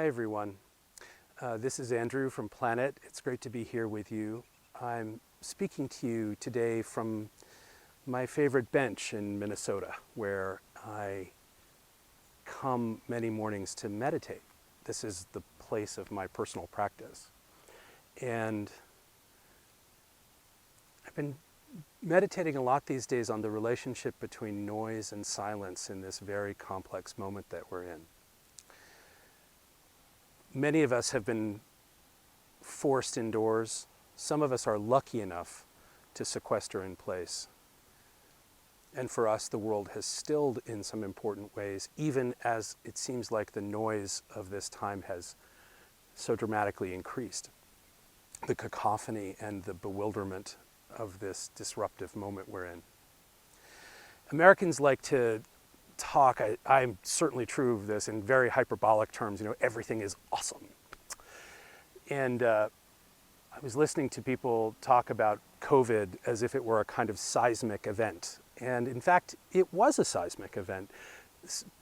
Hi everyone, this is Andrew from Planet. It's great to be here with you. I'm speaking to you today from my favorite bench in Minnesota, where I come many mornings to meditate. This is the place of my personal practice. And I've been meditating a lot these days on the relationship between noise and silence in this very complex moment that we're in. Many of us have been forced indoors. Some of us are lucky enough to sequester in place. And for us, the world has stilled in some important ways, even as it seems like the noise of this time has so dramatically increased. The cacophony and the bewilderment of this disruptive moment we're in. Americans like to talk, I'm certainly true of this, in very hyperbolic terms, everything is awesome. And I was listening to people talk about COVID as if it were a kind of seismic event. And in fact, it was a seismic event.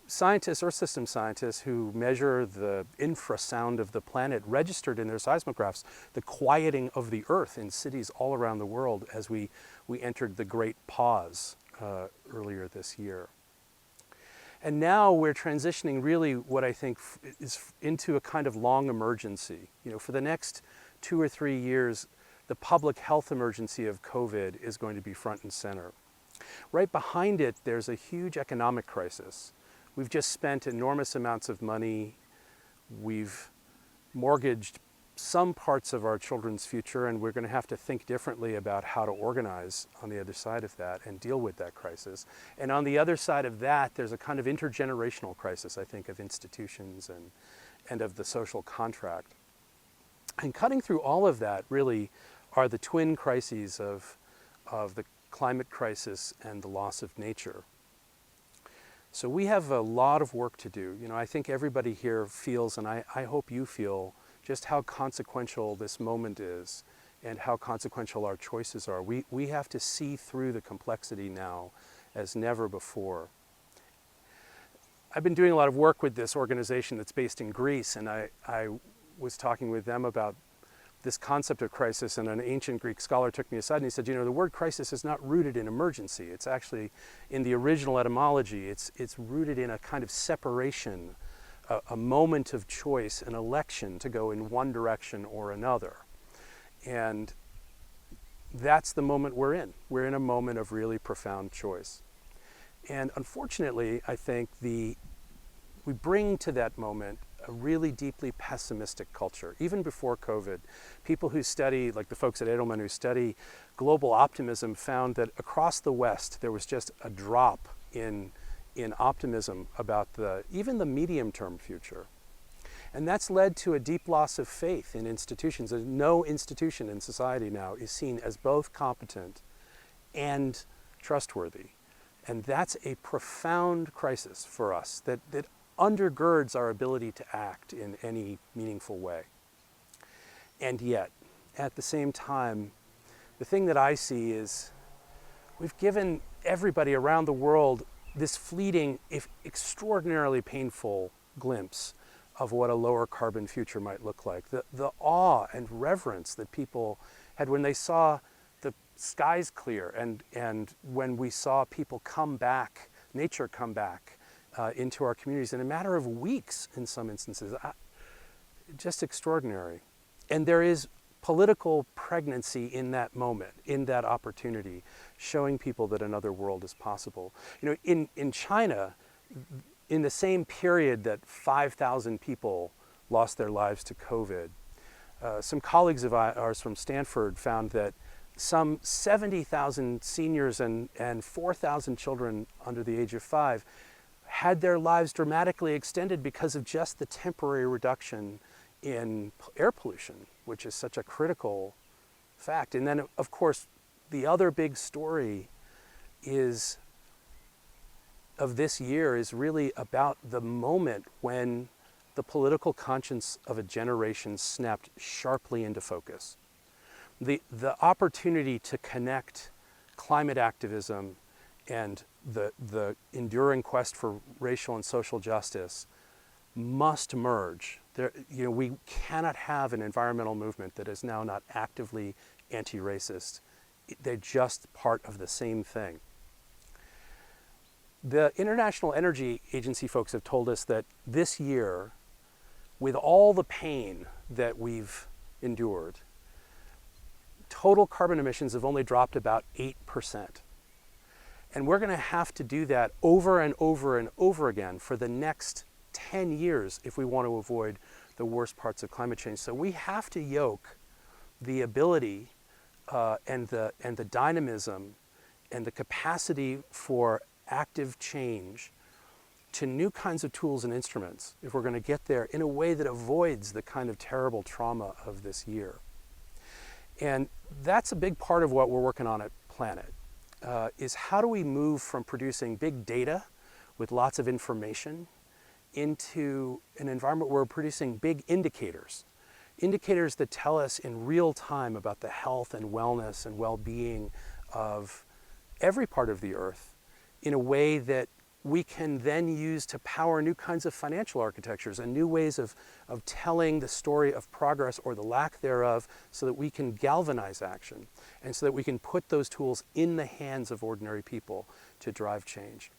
Scientists, Earth system scientists who measure the infrasound of the planet registered in their seismographs the quieting of the Earth in cities all around the world as we entered the Great Pause earlier this year. And now we're transitioning really what I think is into a kind of long emergency. For the next 2 or 3 years, the public health emergency of COVID is going to be front and center. Right behind it, there's a huge economic crisis. We've just spent enormous amounts of money. We've mortgaged some parts of our children's future, and we're going to have to think differently about how to organize on the other side of that and deal with that crisis. And on the other side of that, there's a kind of intergenerational crisis, I think, of institutions and of the social contract. And cutting through all of that really are the twin crises of the climate crisis and the loss of nature. So we have a lot of work to do. I think everybody here feels, and I hope you feel, just how consequential this moment is and how consequential our choices are. We have to see through the complexity now as never before. I've been doing a lot of work with this organization that's based in Greece, and I was talking with them about this concept of crisis, and an ancient Greek scholar took me aside and he said, the word crisis is not rooted in emergency. It's actually, in the original etymology, it's rooted in a kind of separation, a moment of choice, an election to go in one direction or another. And that's the moment we're in. We're in a moment of really profound choice. And unfortunately, I think we bring to that moment a really deeply pessimistic culture. Even before COVID, people who study, like the folks at Edelman who study global optimism, found that across the West there was just a drop in optimism about even the medium-term future. And that's led to a deep loss of faith in institutions. No institution in society now is seen as both competent and trustworthy. And that's a profound crisis for us that undergirds our ability to act in any meaningful way. And yet, at the same time, the thing that I see is we've given everybody around the world this fleeting, if extraordinarily painful glimpse of what a lower carbon future might look like. The awe and reverence that people had when they saw the skies clear and when we saw people come back, nature come back into our communities in a matter of weeks in some instances. Just extraordinary. And there is political pregnancy in that moment, in that opportunity, showing people that another world is possible. In China, in the same period that 5,000 people lost their lives to COVID, some colleagues of ours from Stanford found that some 70,000 seniors and 4,000 children under the age of 5 had their lives dramatically extended because of just the temporary reduction in air pollution, which is such a critical fact. And then, of course, the other big story of this year is really about the moment when the political conscience of a generation snapped sharply into focus. The opportunity to connect climate activism and the enduring quest for racial and social justice must merge. We cannot have an environmental movement that is now not actively anti-racist. They're just part of the same thing. The International Energy Agency folks have told us that this year, with all the pain that we've endured, total carbon emissions have only dropped about 8%. And we're going to have to do that over and over and over again for the next 10 years if we want to avoid the worst parts of climate change. So we have to yoke the ability and the dynamism and the capacity for active change to new kinds of tools and instruments if we're going to get there in a way that avoids the kind of terrible trauma of this year. And that's a big part of what we're working on at Planet, is how do we move from producing big data with lots of information into an environment where we're producing big indicators that tell us in real time about the health and wellness and well-being of every part of the earth in a way that we can then use to power new kinds of financial architectures and new ways of telling the story of progress or the lack thereof so that we can galvanize action and so that we can put those tools in the hands of ordinary people to drive change.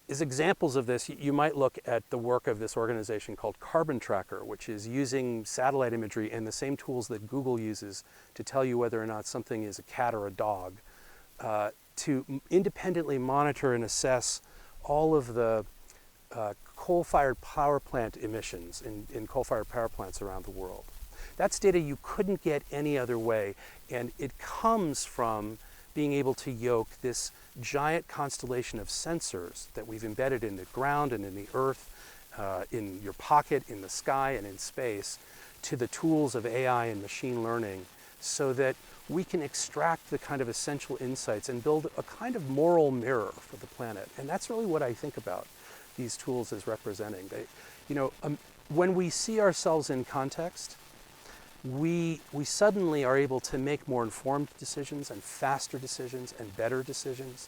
As examples of this, you might look at the work of this organization called Carbon Tracker, which is using satellite imagery and the same tools that Google uses to tell you whether or not something is a cat or a dog, to independently monitor and assess all of the coal-fired power plant emissions in coal-fired power plants around the world. That's data you couldn't get any other way, and it comes from being able to yoke this giant constellation of sensors that we've embedded in the ground and in the earth, in your pocket, in the sky, and in space, to the tools of AI and machine learning so that we can extract the kind of essential insights and build a kind of moral mirror for the planet. And that's really what I think about these tools as representing. When we see ourselves in context, we suddenly are able to make more informed decisions and faster decisions and better decisions.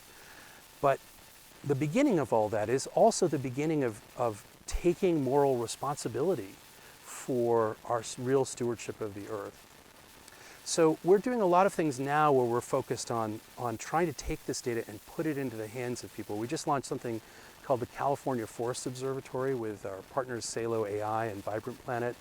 But the beginning of all that is also the beginning of taking moral responsibility for our real stewardship of the earth. So we're doing a lot of things now where we're focused on trying to take this data and put it into the hands of people. We just launched something called the California Forest Observatory with our partners Salo AI and Vibrant Planet,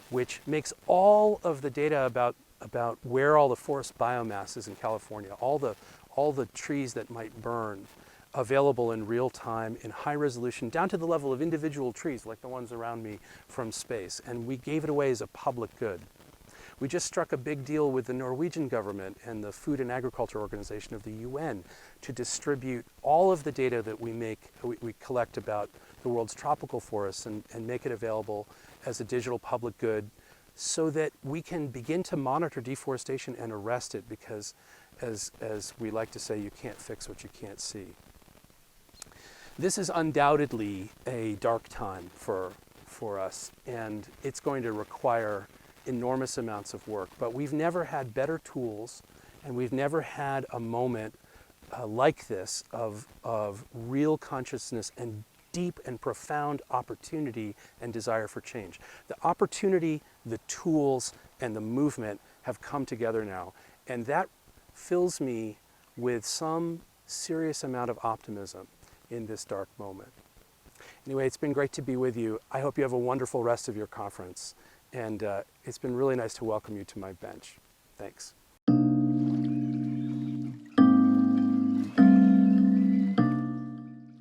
which makes all of the data about where all the forest biomass is in California, all the trees that might burn, available in real time, in high resolution, down to the level of individual trees like the ones around me from space. And we gave it away as a public good. We just struck a big deal with the Norwegian government and the Food and Agriculture Organization of the UN to distribute all of the data that we collect about the world's tropical forests and make it available as a digital public good so that we can begin to monitor deforestation and arrest it because, as we like to say, you can't fix what you can't see. This is undoubtedly a dark time for us, and it's going to require enormous amounts of work, but we've never had better tools and we've never had a moment like this of real consciousness and deep and profound opportunity and desire for change. The opportunity, the tools, and the movement have come together now, and that fills me with some serious amount of optimism in this dark moment. Anyway, it's been great to be with you. I hope you have a wonderful rest of your conference. And it's been really nice to welcome you to my bench. Thanks.